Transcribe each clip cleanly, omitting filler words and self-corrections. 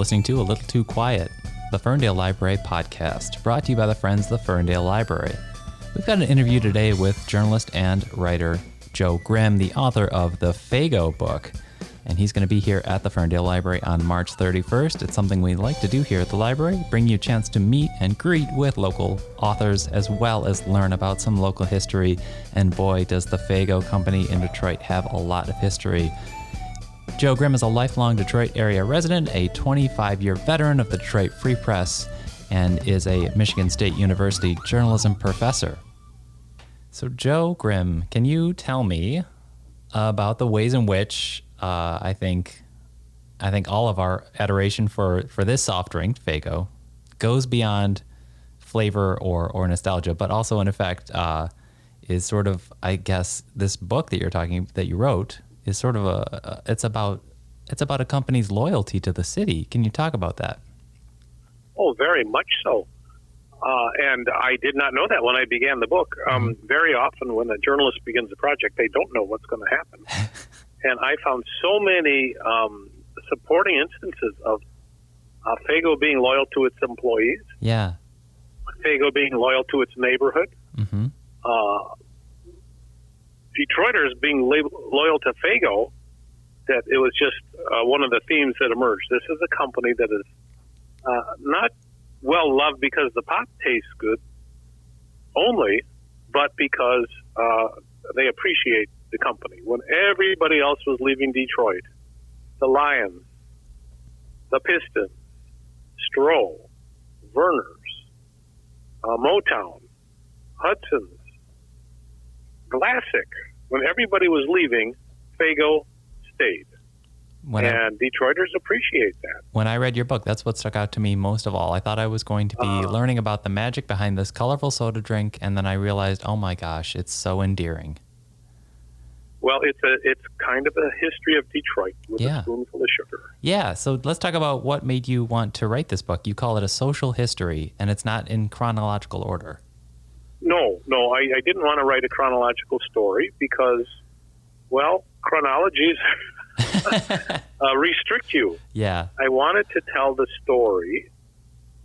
listening to A Little Too Quiet, the Ferndale Library podcast, brought to you by the Friends of the Ferndale Library. We've got an interview today with journalist and writer Joe Grimm, the author of the Faygo Book, and he's going to be here at the Ferndale Library on March 31st. It's something we like to do here at the library, bring you a chance to meet and greet with local authors as well as learn about some local history. And boy, does the Faygo Company in Detroit have a lot of history. Joe Grimm is a lifelong Detroit area resident, a 25-year veteran of the Detroit Free Press, and is a Michigan State University journalism professor. So Joe Grimm, can you tell me about the ways in which I think all of our adoration for this soft drink, Faygo, goes beyond flavor or nostalgia, but also in effect is sort of, I guess, this book that you wrote is sort of it's about a company's loyalty to the city. Can you talk about that? Oh, very much so. And I did not know that when I began the book. Very often when a journalist begins a project, they don't know what's going to happen. And I found so many supporting instances of Faygo being loyal to its employees. Yeah. Faygo being loyal to its neighborhood. Mm-hmm. Detroiters being loyal to Faygo, that it was just one of the themes that emerged. This is a company that is not well loved because the pop tastes good only, but because they appreciate the company. When everybody else was leaving Detroit, the Lions, the Pistons, Stroll, Verner's, Motown, Hudson's, Classic, when everybody was leaving, Faygo stayed. And Detroiters appreciate that. When I read your book, that's what stuck out to me most of all. I thought I was going to be learning about the magic behind this colorful soda drink, and then I realized, oh my gosh, it's so endearing. Well, it's kind of a history of Detroit with a spoonful of sugar. Yeah, so let's talk about what made you want to write this book. You call it a social history, and it's not in chronological order. No, I didn't want to write a chronological story because, well, chronologies restrict you. Yeah. I wanted to tell the story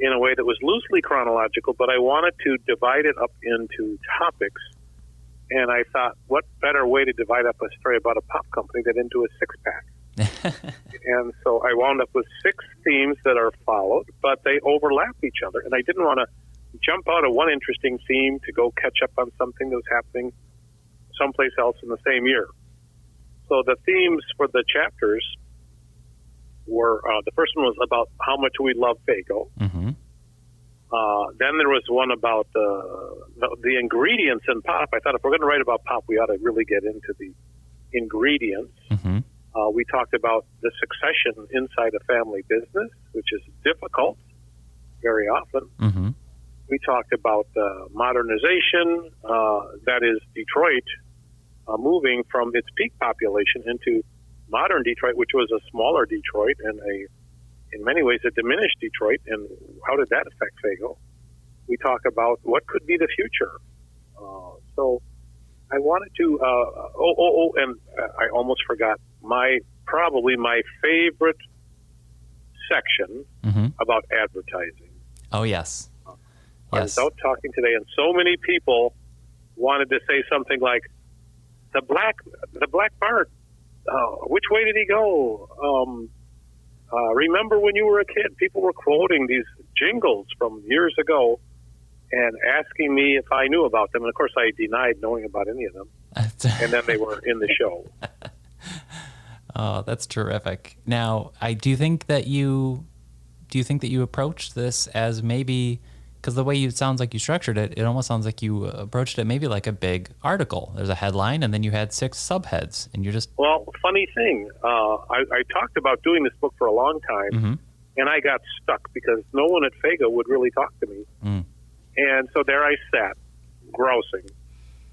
in a way that was loosely chronological, but I wanted to divide it up into topics. And I thought, what better way to divide up a story about a pop company than into a six-pack? And so I wound up with 6 themes that are followed, but they overlap each other. And I didn't want to jump out of one interesting theme to go catch up on something that was happening someplace else in the same year. So the themes for the chapters were, the first one was about how much we love Faygo. Mm-hmm. Then there was one about the ingredients in pop. I thought if we're going to write about pop, we ought to really get into the ingredients. Mm-hmm. We talked about the succession inside a family business, which is difficult very often. Mm-hmm. We talked about modernization, that is Detroit moving from its peak population into modern Detroit, which was a smaller Detroit and in many ways a diminished Detroit, and how did that affect Faygo? We talk about what could be the future. So I wanted to, and I almost forgot probably my favorite section about advertising. Oh, yes. I was out talking today, and so many people wanted to say something like, the black Bart, which way did he go? Remember when you were a kid? People were quoting these jingles from years ago and asking me if I knew about them. And, of course, I denied knowing about any of them. And then they were in the show. Oh, that's terrific. Now, do you think that you approached this as maybe, because the way it sounds like you structured it, it almost sounds like you approached it maybe like a big article. There's a headline, and then you had 6 subheads, and you're just... Well, funny thing, I talked about doing this book for a long time, and I got stuck because no one at Faygo would really talk to me. And so there I sat, grousing.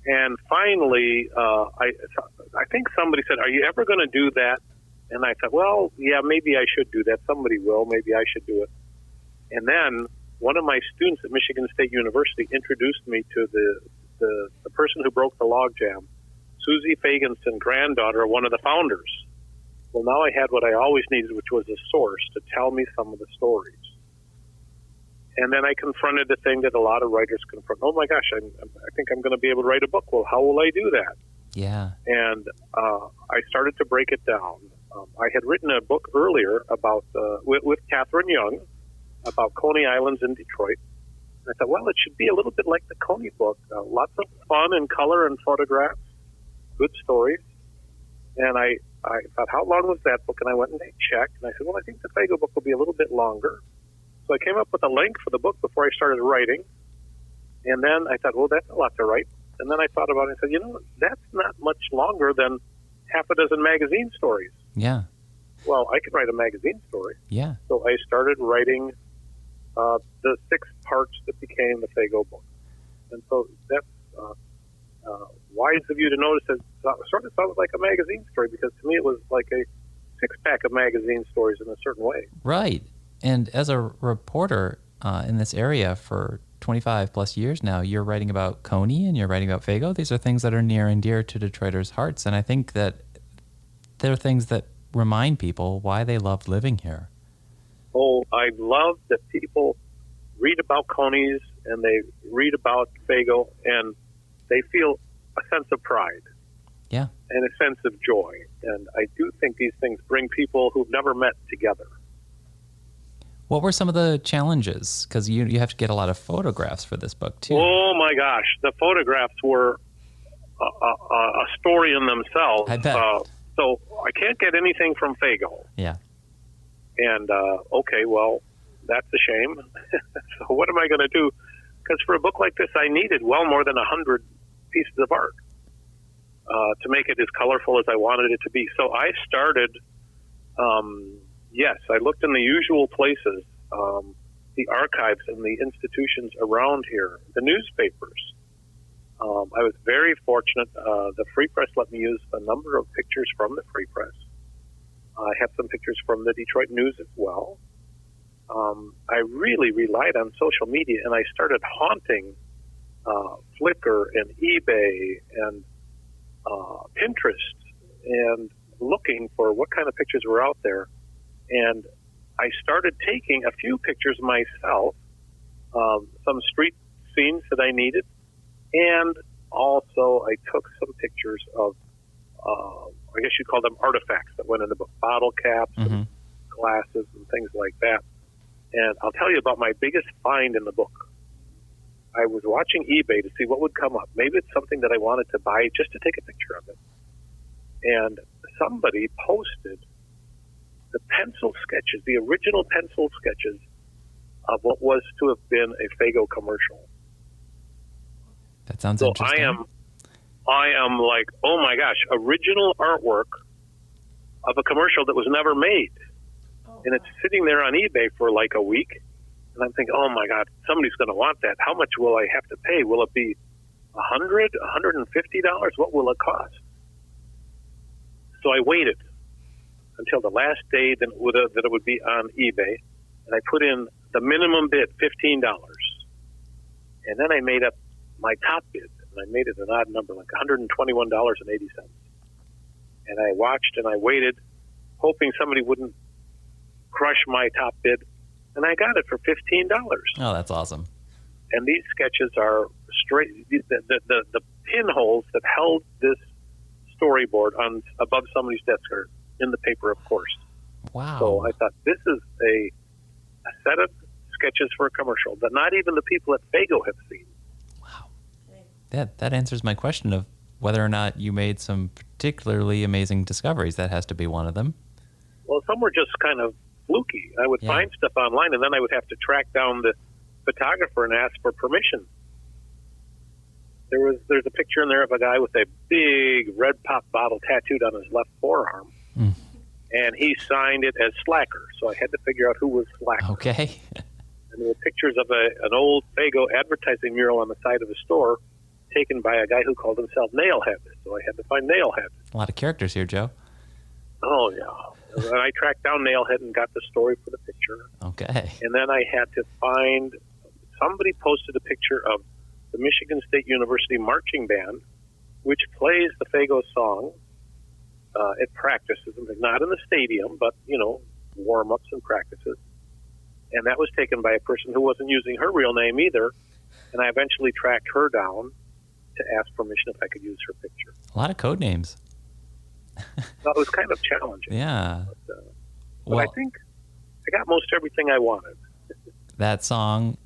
And finally, I think somebody said, are you ever going to do that? And I thought, well, yeah, maybe I should do that. Somebody will. Maybe I should do it. And then one of my students at Michigan State University introduced me to the person who broke the logjam, Susie Fagenson, granddaughter of one of the founders. Well, now I had what I always needed, which was a source to tell me some of the stories. And then I confronted the thing that a lot of writers confront. Oh, my gosh, I think I'm going to be able to write a book. Well, how will I do that? Yeah. And I started to break it down. I had written a book earlier about with Katherine Yung about Coney Islands in Detroit. And I thought, well, it should be a little bit like the Coney book. Lots of fun and color and photographs, good stories. And I thought, how long was that book? And I went and I checked. And I said, well, I think the Faygo book will be a little bit longer. So I came up with a length for the book before I started writing. And then I thought, well, that's a lot to write. And then I thought about it and said, you know, that's not much longer than half a dozen magazine stories. Yeah. Well, I could write a magazine story. Yeah. So I started writing the 6 parts that became the Faygo book. And so that's wise of you to notice that it sort of sounded like a magazine story, because to me it was like a 6-pack of magazine stories in a certain way. Right. And as a reporter in this area for 25 plus years now, you're writing about Coney and you're writing about Faygo. These are things that are near and dear to Detroiters' hearts. And I think that they're things that remind people why they love living here. Oh, I love that people read about Coney's and they read about Faygo and they feel a sense of pride. Yeah. And a sense of joy. And I do think these things bring people who've never met together. What were some of the challenges? Because you have to get a lot of photographs for this book, too. Oh, my gosh. The photographs were a story in themselves. I bet. So I can't get anything from Faygo. Yeah. And, okay, well, that's a shame. So what am I going to do? Because for a book like this, I needed well more than 100 pieces of art to make it as colorful as I wanted it to be. So I started... yes, I looked in the usual places, the archives and the institutions around here, the newspapers. I was very fortunate. The Free Press let me use a number of pictures from the Free Press. I have some pictures from the Detroit News as well. I really relied on social media, and I started haunting Flickr and eBay and Pinterest and looking for what kind of pictures were out there. And I started taking a few pictures myself, some street scenes that I needed, and also I took some pictures of, I guess you'd call them artifacts that went in the book, bottle caps and glasses and things like that. And I'll tell you about my biggest find in the book. I was watching eBay to see what would come up. Maybe it's something that I wanted to buy just to take a picture of it. And somebody posted the pencil sketches, the original pencil sketches of what was to have been a Faygo commercial. That sounds interesting. I am like, oh my gosh, original artwork of a commercial that was never made. And it's sitting there on eBay for like a week. And I'm thinking, oh my God, somebody's going to want that. How much will I have to pay? Will it be $100, $150? What will it cost? So I waited until the last day that it would be on eBay, and I put in the minimum bid, $15. And then I made up my top bid, and I made it an odd number, like $121.80. And I watched and I waited, hoping somebody wouldn't crush my top bid, and I got it for $15. Oh, that's awesome. And these sketches are straight, the pinholes that held this storyboard on above somebody's desk are in the paper, of course. Wow. So I thought, this is a set of sketches for a commercial that not even the people at Faygo have seen. Wow. That answers my question of whether or not you made some particularly amazing discoveries. That has to be one of them. Well, some were just kind of fluky. I would find stuff online, and then I would have to track down the photographer and ask for permission. There's a picture in there of a guy with a big red pop bottle tattooed on his left forearm, and he signed it as Slacker. So I had to figure out who was Slacker. Okay. And there were pictures of an old Faygo advertising mural on the side of a store taken by a guy who called himself Nailhead. So I had to find Nailhead. A lot of characters here, Joe. Oh, yeah. And I tracked down Nailhead and got the story for the picture. Okay. And then I had to find, somebody posted a picture of the Michigan State University Marching Band, which plays the Faygo song. at practices, not in the stadium, but, warm-ups and practices. And that was taken by a person who wasn't using her real name either. And I eventually tracked her down to ask permission if I could use her picture. A lot of code names. Well, it was kind of challenging. Yeah. But I think I got most everything I wanted. That song,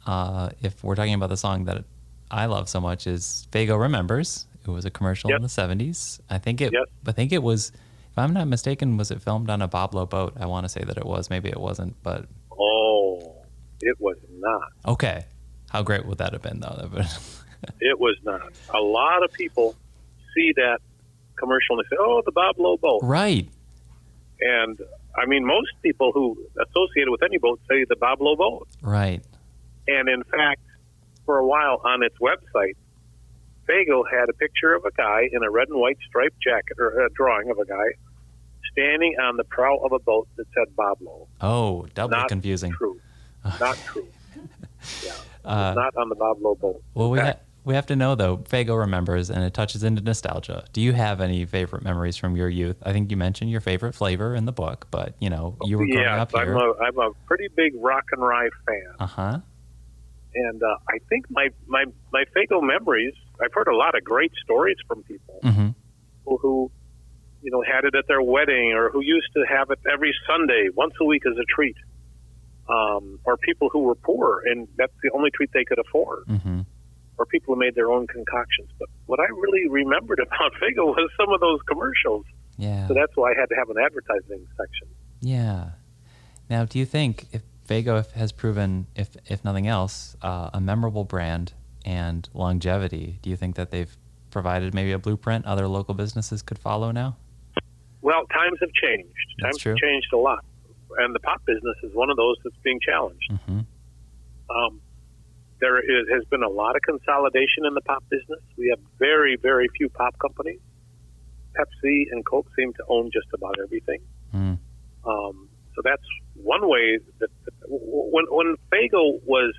if we're talking about the song that I love so much, is Faygo Remembers. It was a commercial in the 70s. I think it was, if I'm not mistaken, was it filmed on a Bob Lowe boat? I want to say that it was. Maybe it wasn't, but... Oh, it was not. Okay. How great would that have been, though? It was not. A lot of people see that commercial and they say, oh, the Bob Lowe boat. Right. And, most people who associate it with any boat say the Bob Lowe boat. Right. And, in fact, for a while on its website, Faygo had a picture of a guy in a red and white striped jacket, or a drawing of a guy, standing on the prow of a boat that said Bob Lowe. Oh, doubly confusing. Not true. Yeah. Not on the Bob Lowe boat. Well, we have to know, though, Faygo Remembers, and it touches into nostalgia. Do you have any favorite memories from your youth? I think you mentioned your favorite flavor in the book, but, you were growing up here. I'm a pretty big Rock and Rye fan. Uh-huh. And I think my Faygo memories, I've heard a lot of great stories from people who had it at their wedding, or who used to have it every Sunday, once a week as a treat. Or people who were poor, and that's the only treat they could afford. Mm-hmm. Or people who made their own concoctions. But what I really remembered about Faygo was some of those commercials. Yeah. So that's why I had to have an advertising section. Yeah. Now, do you think if Faygo has proven, if nothing else, a memorable brand and longevity, do you think that they've provided maybe a blueprint other local businesses could follow now? Well, times have changed. That's true. Times have changed a lot. And the pop business is one of those that's being challenged. Mm-hmm. There has been a lot of consolidation in the pop business. We have very, very few pop companies. Pepsi and Coke seem to own just about everything. Mm. So that's one way that when Faygo was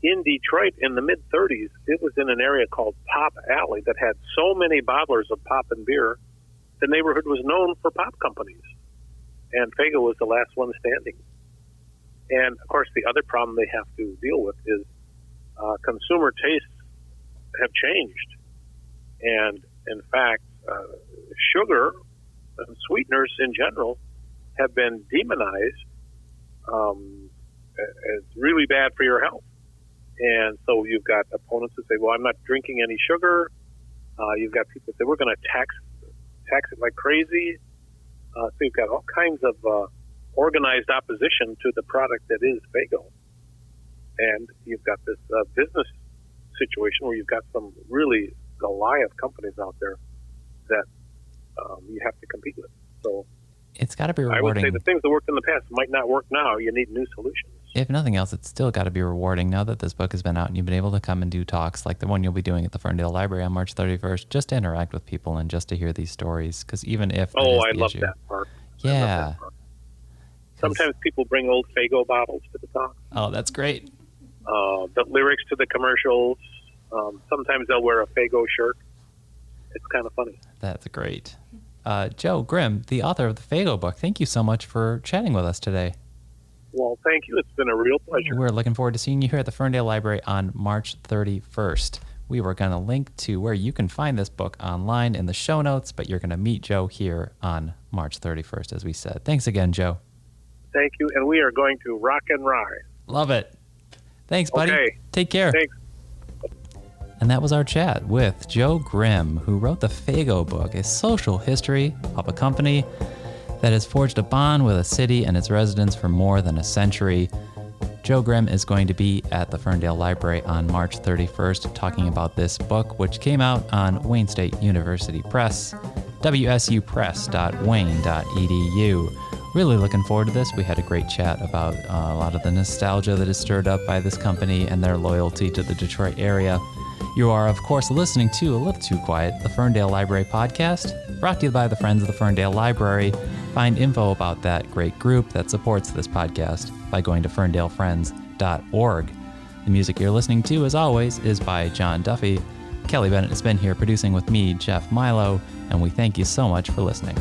in Detroit in the mid-'30s, it was in an area called Pop Alley that had so many bottlers of pop and beer, the neighborhood was known for pop companies. And Faygo was the last one standing. And, of course, the other problem they have to deal with is consumer tastes have changed. And, in fact, sugar and sweeteners in general have been demonized as really bad for your health. And so you've got opponents who say, well, I'm not drinking any sugar. You've got people who say, we're going to tax it like crazy. So you've got all kinds of organized opposition to the product that is Faygo. And you've got this business situation where you've got some really Goliath companies out there that you have to compete with. So it's got to be rewarding. I would say the things that worked in the past might not work now. You need new solutions. If nothing else, it's still got to be rewarding now that this book has been out and you've been able to come and do talks like the one you'll be doing at the Ferndale Library on March 31st, just to interact with people and just to hear these stories. Because even if I love that part. Yeah. Sometimes people bring old Faygo bottles to the talk. Oh, that's great. The lyrics to the commercials. Sometimes they'll wear a Faygo shirt. It's kind of funny. That's great. Joe Grimm, the author of the Faygo book, thank you so much for chatting with us today. Well, thank you. It's been a real pleasure. We're looking forward to seeing you here at the Ferndale Library on March 31st. We were going to link to where you can find this book online in the show notes, but you're going to meet Joe here on March 31st, as we said. Thanks again, Joe. Thank you. And we are going to Rock and Rye. Love it. Thanks, buddy. Okay. Take care. Thanks. And that was our chat with Joe Grimm, who wrote the Faygo book, a social history of a company that has forged a bond with a city and its residents for more than a century. Joe Grimm is going to be at the Ferndale Library on March 31st talking about this book, which came out on Wayne State University Press, wsupress.wayne.edu. Really looking forward to this. We had a great chat about a lot of the nostalgia that is stirred up by this company and their loyalty to the Detroit area. You are, of course, listening to A Little Too Quiet, the Ferndale Library podcast, brought to you by the Friends of the Ferndale Library. Find info about that great group that supports this podcast by going to ferndalefriends.org. The music you're listening to, as always, is by John Duffy. Kelly Bennett has been here producing with me, Jeff Milo, and we thank you so much for listening.